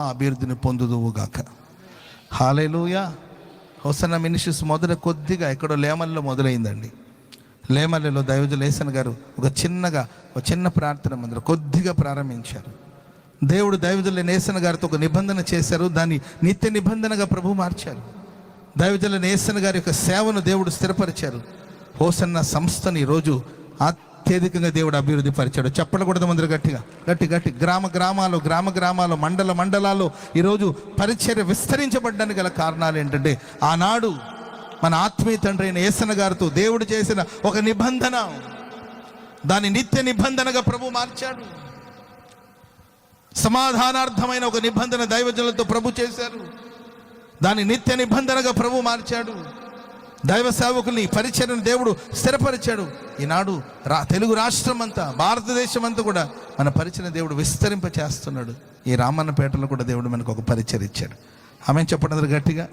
అభివృద్ధిని పొందుదువుగాక. హల్లెలూయా. Hosanna ministries మొదట కొద్దిగా ఎక్కడో లేమల్లో మొదలైందండి. లేమల్లిలో దైవజులు ఏసన్ గారు ఒక చిన్న ప్రార్థన మందిరం కొద్దిగా ప్రారంభించారు. దేవుడు దైవజులు నేసన్ గారితో ఒక నిబంధన చేశారు. దాన్ని నిత్య నిబంధనగా ప్రభు మార్చారు. దైవజుల నేసన్ గారి యొక్క సేవను దేవుడు స్థిరపరిచారు. హోసన్న సంస్థని ఈరోజు అత్యధికంగా దేవుడు అభివృద్ధి పరిచాడు. చెప్పకూడదు మందిరం గట్టి గ్రామ గ్రామాలు మండలాలు ఈరోజు పరిచర్య విస్తరించబడ్డానికి గల కారణాలు ఏంటంటే ఆనాడు మన ఆత్మీయ తండ్రి అయిన యేసన్న గారితో దేవుడు చేసిన ఒక నిబంధన, దాన్ని నిత్య నిబంధనగా ప్రభు మార్చాడు. సమాధానార్థమైన ఒక నిబంధన దైవజనులతో ప్రభు చేశారు. దాన్ని నిత్య నిబంధనగా ప్రభు మార్చాడు. దైవ సేవకుల్ని పరిచర్యను దేవుడు స్థిరపరిచాడు. ఈనాడు తెలుగు రాష్ట్రం అంతా, భారతదేశం అంతా కూడా మన పరిచర్య దేవుడు విస్తరింప చేస్తున్నాడు. ఈ రామన్నపేటలో కూడా దేవుడు మనకు ఒక పరిచర్య ఇచ్చాడు. ఆమె చెప్పండి గట్టిగా.